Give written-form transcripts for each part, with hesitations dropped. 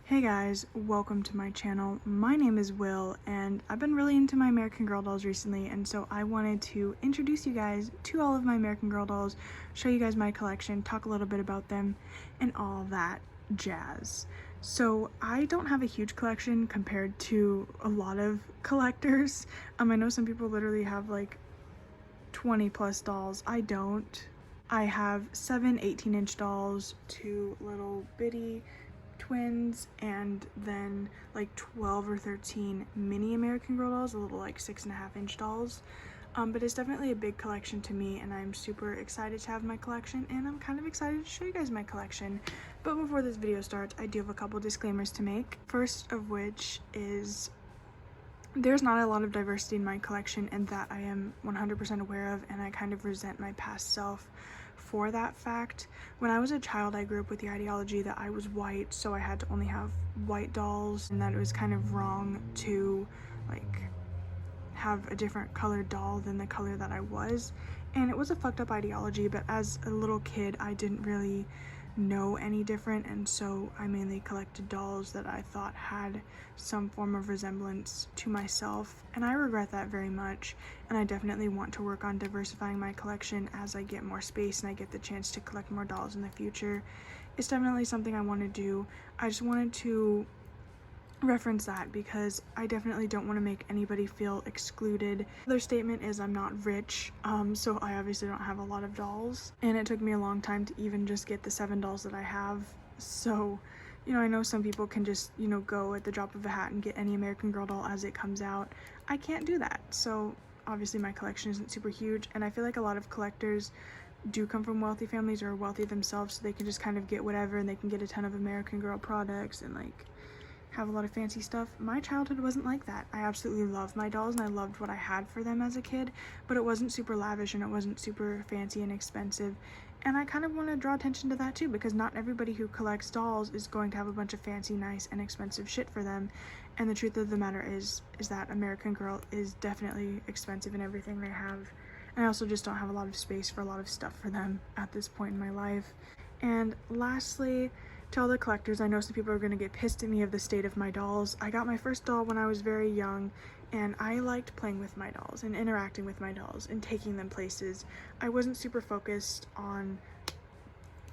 Hey guys, welcome to my channel. My name is Will and I've been really into my American Girl dolls recently, and so I wanted to introduce you guys to all of my American Girl dolls, show you guys my collection, talk a little bit about them, and all that jazz. So I don't have a huge collection compared to a lot of collectors. I know some people literally have like 20 plus dolls. I don't. I have 7 18-inch dolls, 2 little bitty twins, and then like 12 or 13 mini American Girl dolls, a little like 6.5-inch dolls. But it's definitely a big collection to me, and I'm super excited to have my collection, and I'm kind of excited to show you guys my collection. But before this video starts, I do have a couple disclaimers to make. First of which is there's not a lot of diversity in my collection, and that I am 100% aware of, and I kind of resent my past self for that fact. When I was a child, I grew up with the ideology that I was white, so I had to only have white dolls, and that it was kind of wrong to like have a different colored doll than the color that I was. And it was a fucked up ideology, but as a little kid I didn't really know any different, and so I mainly collected dolls that I thought had some form of resemblance to myself, and I regret that very much, and I definitely want to work on diversifying my collection as I get more space and I get the chance to collect more dolls in the future. It's definitely something I want to do. I just wanted to reference that because I definitely don't want to make anybody feel excluded. Their statement is I'm not rich, so I obviously don't have a lot of dolls, and it took me a long time to even just get the 7 dolls that I have. So, you know, I know some people can just, you know, go at the drop of a hat and get any American Girl doll as it comes out. I can't do that, so obviously my collection isn't super huge, and I feel like a lot of collectors do come from wealthy families or are wealthy themselves, so they can just kind of get whatever, and they can get a ton of American Girl products and like have a lot of fancy stuff. My childhood wasn't like that. I absolutely loved my dolls and I loved what I had for them as a kid, but it wasn't super lavish and it wasn't super fancy and expensive. And I kind of want to draw attention to that too, because not everybody who collects dolls is going to have a bunch of fancy, nice, and expensive shit for them. And the truth of the matter is that American Girl is definitely expensive in everything they have. And I also just don't have a lot of space for a lot of stuff for them at this point in my life. And lastly, to all the collectors, I know some people are going to get pissed at me of the state of my dolls. I got my first doll when I was very young, and I liked playing with my dolls and interacting with my dolls and taking them places. I wasn't super focused on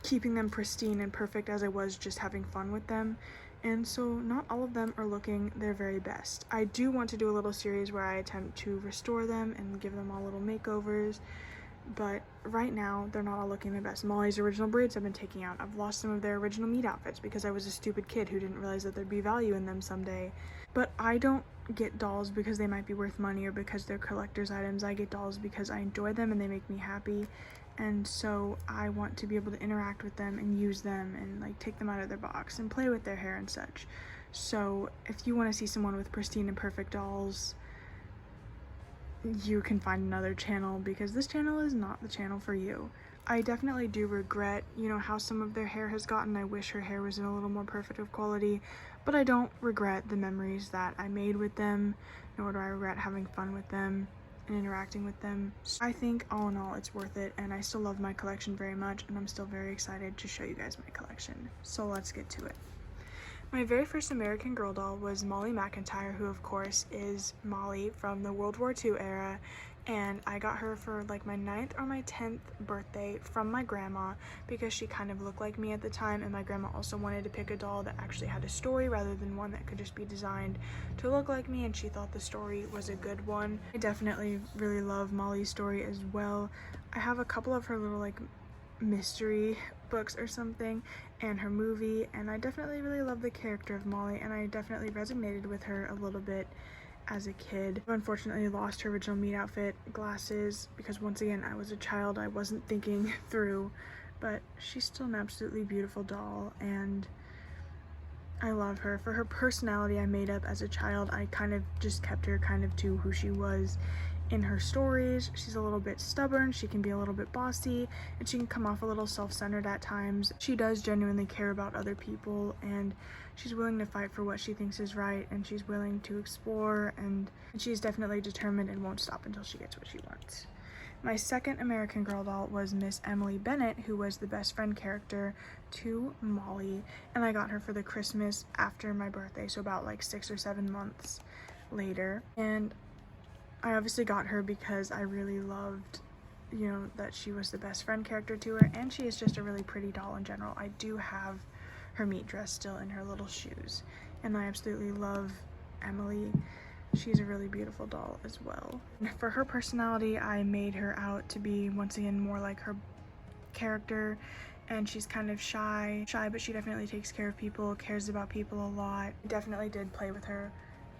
keeping them pristine and perfect as I was just having fun with them, and so not all of them are looking their very best. I do want to do a little series where I attempt to restore them and give them all little makeovers, but right now they're not all looking their best. Molly's original braids I've been taking out. I've lost some of their original meat outfits because I was a stupid kid who didn't realize that there'd be value in them someday. But I don't get dolls because they might be worth money or because they're collector's items. I get dolls because I enjoy them and they make me happy, and so I want to be able to interact with them and use them and like take them out of their box and play with their hair and such. So if you want to see someone with pristine and perfect dolls, you can find another channel, because this channel is not the channel for you. I definitely do regret, you know, how some of their hair has gotten. I wish her hair was in a little more perfect of quality, but I don't regret the memories that I made with them, nor do I regret having fun with them and interacting with them. So I think all in all it's worth it, and I still love my collection very much, and I'm still very excited to show you guys my collection. So let's get to it. My very first American Girl doll was Molly McIntyre, who of course is Molly from the World War II era, and I got her for like my 9th or my 10th birthday from my grandma because she kind of looked like me at the time, and my grandma also wanted to pick a doll that actually had a story rather than one that could just be designed to look like me, and she thought the story was a good one. I definitely really love Molly's story as well. I have a couple of her little like mystery books or something and her movie, and I definitely really love the character of Molly, and I definitely resonated with her a little bit as a kid. I unfortunately lost her original meat outfit, glasses, because once again I was a child, I wasn't thinking through, but she's still an absolutely beautiful doll and I love her. For her personality I made up as a child, I kind of just kept her kind of to who she was in her stories. She's a little bit stubborn, she can be a little bit bossy, and she can come off a little self-centered at times. She does genuinely care about other people, and she's willing to fight for what she thinks is right, and she's willing to explore, and she's definitely determined and won't stop until she gets what she wants. My second American Girl doll was Miss Emily Bennett, who was the best friend character to Molly, and I got her for the Christmas after my birthday, so about like 6 or 7 months later. And I obviously got her because I really loved, you know, that she was the best friend character to her, and she is just a really pretty doll in general. I do have her meat dress still in her little shoes, and I absolutely love Emily. She's a really beautiful doll as well. For her personality, I made her out to be, once again, more like her character, and she's kind of shy, but she definitely takes care of people, cares about people a lot. I definitely did play with her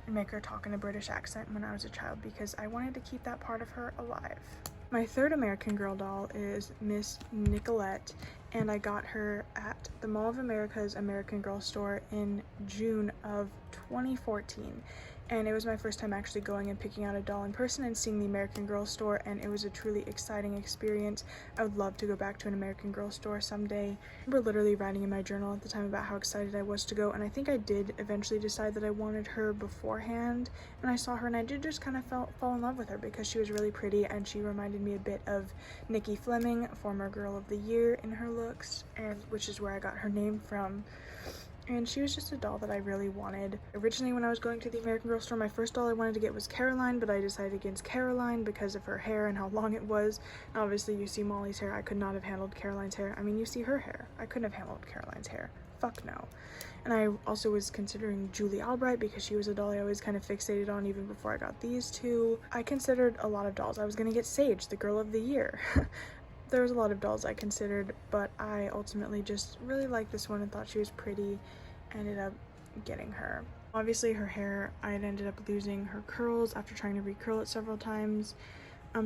and make her talk in a British accent when I was a child because I wanted to keep that part of her alive. My third American Girl doll is Miss Nicolette, and I got her at the Mall of America's American Girl store in June of 2014. And it was my first time actually going and picking out a doll in person and seeing the American Girl store, and it was a truly exciting experience. I would love to go back to an American Girl store someday. I remember literally writing in my journal at the time about how excited I was to go, and I think I did eventually decide that I wanted her beforehand, and I saw her and I did just kind of fall in love with her because she was really pretty and she reminded me a bit of Nikki Fleming, former Girl of the Year, in her looks, and which is where I got her name from. And she was just a doll that I really wanted. Originally, when I was going to the American Girl store, my first doll I wanted to get was Caroline, but I decided against Caroline because of her hair and how long it was. And obviously, you see Molly's hair. I could not have handled Caroline's hair. I mean, you see her hair. I couldn't have handled Caroline's hair. Fuck no. And I also was considering Julie Albright because she was a doll I always kind of fixated on even before I got these two. I considered a lot of dolls. I was gonna get Sage, the Girl of the Year. There was a lot of dolls I considered, but I ultimately just really liked this one and thought she was pretty. Ended up getting her. Obviously her hair, I had ended up losing her curls after trying to recurl it several times.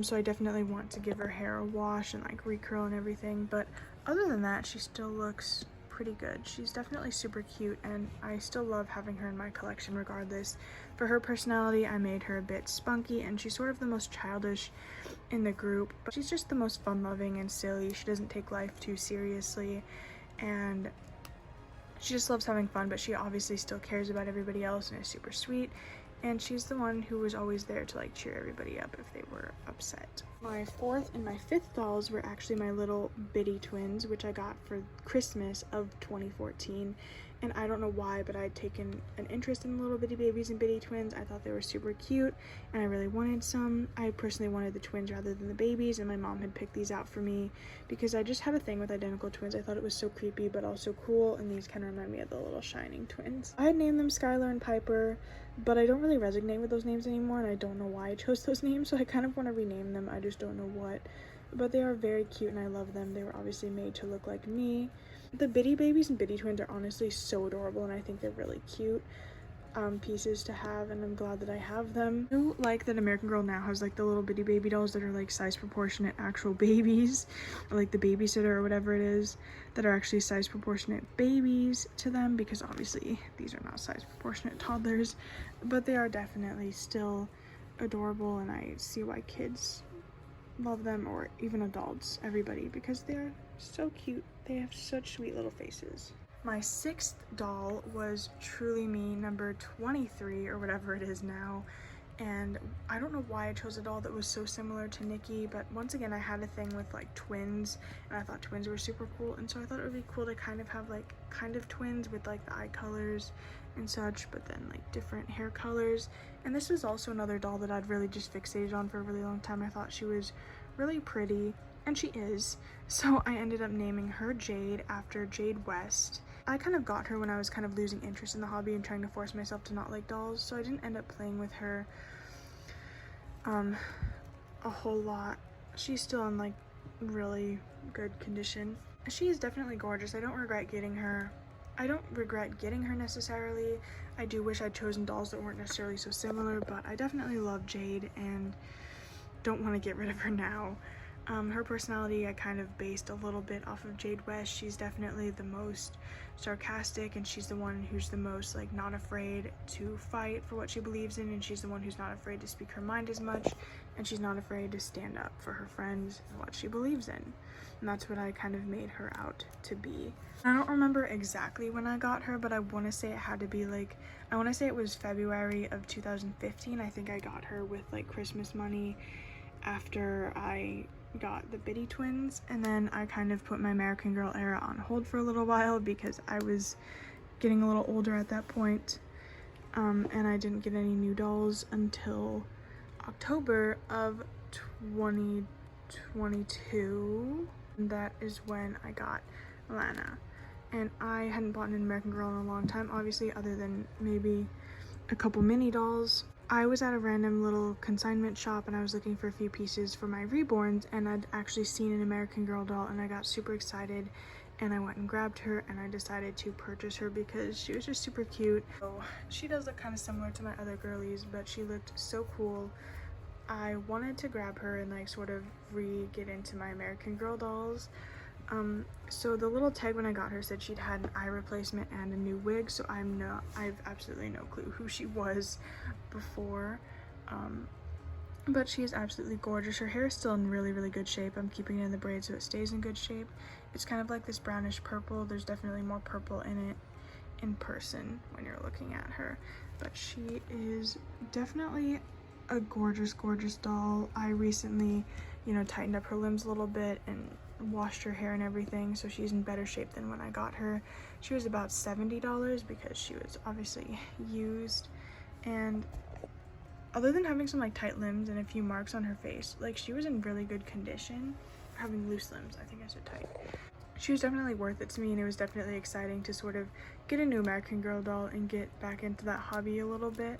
So I definitely want to give her hair a wash and like recurl and everything, but other than that, she still looks pretty good. She's definitely super cute, and I still love having her in my collection regardless. For her personality, I made her a bit spunky, and she's sort of the most childish in the group, but she's just the most fun-loving and silly. She doesn't take life too seriously, and she just loves having fun, but she obviously still cares about everybody else and is super sweet. And she's the one who was always there to like cheer everybody up if they were upset. My fourth and my fifth dolls were actually my little bitty twins, which I got for Christmas of 2014. And I don't know why, but I'd taken an interest in little bitty babies and bitty twins. I thought they were super cute and I really wanted some. I personally wanted the twins rather than the babies, and my mom had picked these out for me because I just had a thing with identical twins. I thought it was so creepy but also cool, and these kind of remind me of the little Shining twins. I had named them Skylar and Piper, but I don't really resonate with those names anymore, and I don't know why I chose those names, so I kind of want to rename them. I just don't know what. But they are very cute and I love them. They were obviously made to look like me. The bitty babies and bitty twins are honestly so adorable, and I think they're really cute pieces to have, and I'm glad that I have them. I do like that American Girl now has like the little bitty baby dolls that are like size proportionate actual babies, or like the babysitter or whatever it is, that are actually size proportionate babies to them, because obviously these are not size proportionate toddlers, but they are definitely still adorable, and I see why kids love them, or even adults, everybody, because they're so cute. They have such sweet little faces. My sixth doll was Truly Me number 23 or whatever it is now, and I don't know why I chose a doll that was so similar to Nikki, but once again I had a thing with like twins, and I thought twins were super cool, and so I thought it would be cool to kind of have like kind of twins with like the eye colors and such, but then like different hair colors. And this was also another doll that I'd really just fixated on for a really long time. I thought she was really pretty, and she is, so I ended up naming her Jade after Jade West. I kind of got her when I was kind of losing interest in the hobby and trying to force myself to not like dolls, so I didn't end up playing with her a whole lot. She's still in like really good condition. She is definitely gorgeous. I don't regret getting her. I don't regret getting her necessarily. I do wish I'd chosen dolls that weren't necessarily so similar, but I definitely love Jade and don't want to get rid of her now. Her personality I kind of based a little bit off of Jade West. She's definitely the most sarcastic, and she's the one who's the most like not afraid to fight for what she believes in, and she's the one who's not afraid to speak her mind as much, and she's not afraid to stand up for her friends and what she believes in. And that's what I kind of made her out to be. I don't remember exactly when I got her, but I want to say it had to be like, I want to say it was February of 2015. I think I got her with like Christmas money after I got the Biddy twins, and then I kind of put my American Girl era on hold for a little while because I was getting a little older at that point, and I didn't get any new dolls until October of 2022. And that is when I got Lana, and I hadn't bought an American Girl in a long time, obviously, other than maybe a couple mini dolls. I was at a random little consignment shop and I was looking for a few pieces for my Reborns, and I'd actually seen an American Girl doll and I got super excited and I went and grabbed her, and I decided to purchase her because she was just super cute. So she does look kind of similar to my other girlies, but she looked so cool. I wanted to grab her and like sort of get into my American Girl dolls. So the little tag when I got her said she'd had an eye replacement and a new wig, so I've absolutely no clue who she was before. But she is absolutely gorgeous. Her hair is still in really, really good shape. I'm keeping it in the braid so it stays in good shape. It's kind of like this brownish purple. There's definitely more purple in it in person when you're looking at her. But she is definitely a gorgeous, gorgeous doll. I recently, you know, tightened up her limbs a little bit and washed her hair and everything, so she's in better shape than when I got her. She was about $70 because she was obviously used, and other than having some like tight limbs and a few marks on her face, like she was in really good condition. Having loose limbs, I think I said tight. She was definitely worth it to me, and it was definitely exciting to sort of get a new American Girl doll and get back into that hobby a little bit.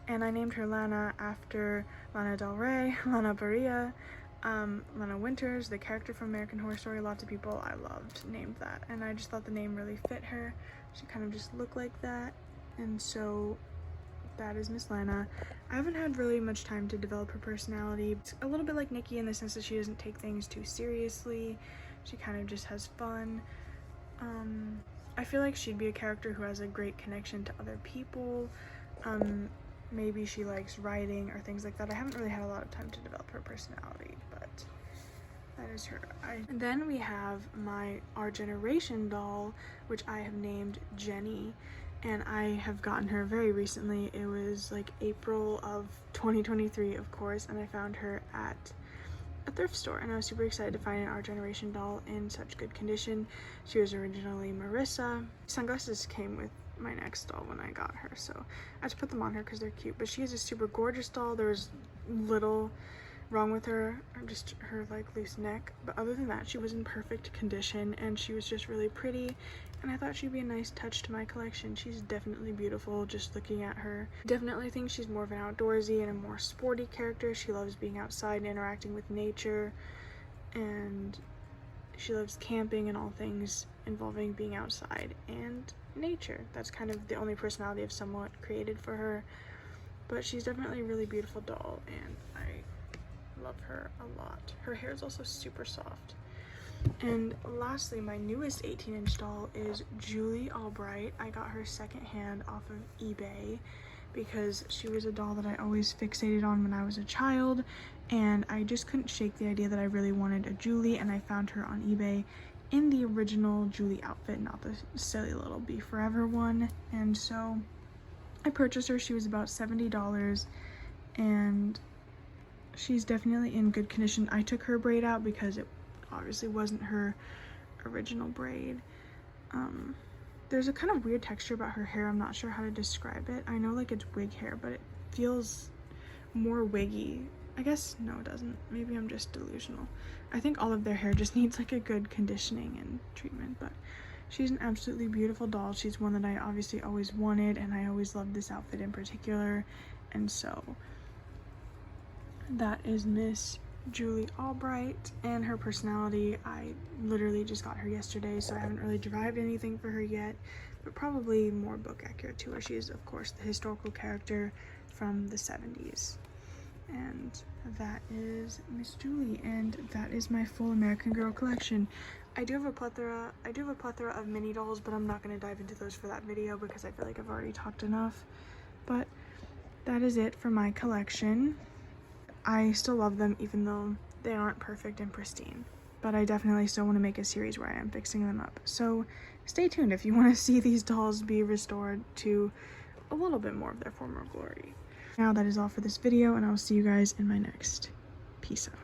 And I named her Lana after Lana Del Rey, Lana Parrilla, Lana Winters, the character from American Horror Story. Lots of people I loved named that, and I just thought the name really fit her. She kind of just looked like that, and so that is Miss Lana. I haven't had really much time to develop her personality. It's a little bit like Nikki in the sense that she doesn't take things too seriously. She kind of just has fun. I feel like she'd be a character who has a great connection to other people. Maybe she likes writing or things like that. I haven't really had a lot of time to develop her personality, but that is her. And then we have our generation doll, which I have named Jenny, and I have gotten her very recently. It was like April of 2023, of course, and I found her at a thrift store, and I was super excited to find Our Generation doll in such good condition. She was originally Marissa. Sunglasses came with my next doll when I got her, so I just put them on her because they're cute. But she is a super gorgeous doll. There was little wrong with her, or just her like loose neck, but other than that she was in perfect condition, and she was just really pretty, and I thought she'd be a nice touch to my collection. She's definitely beautiful just looking at her. Definitely think she's more of an outdoorsy and a more sporty character. She loves being outside and interacting with nature, and she loves camping and all things involving being outside and nature. That's kind of the only personality I've somewhat created for her, but she's definitely a really beautiful doll, and I love her a lot. Her hair is also super soft. And lastly, my newest 18-inch doll is Julie Albright. I got her secondhand off of eBay because she was a doll that I always fixated on when I was a child, and I just couldn't shake the idea that I really wanted a Julie, and I found her on eBay in the original Julie outfit, not the silly little Be Forever one, and so I purchased her. She was about $70, and she's definitely in good condition. I took her braid out because it obviously wasn't her original braid. There's a kind of weird texture about her hair. I'm not sure how to describe it. I know like it's wig hair, but it feels more wiggy. I guess no, it doesn't. Maybe I'm just delusional. I think all of their hair just needs like a good conditioning and treatment, but she's an absolutely beautiful doll. She's one that I obviously always wanted, and I always loved this outfit in particular, and so that is Miss Julie Albright. And her personality, I literally just got her yesterday, so I haven't really derived anything for her yet, but probably more book accurate to her. She is of course the historical character from the 70s. And that is Miss Julie, and that is my full American Girl collection. I do have a plethora of mini dolls, but I'm not going to dive into those for that video because I feel like I've already talked enough. But that is it for my collection. I still love them even though they aren't perfect and pristine, but I definitely still want to make a series where I am fixing them up. So stay tuned if you want to see these dolls be restored to a little bit more of their former glory. Now that is all for this video, and I will see you guys in my next. Peace out.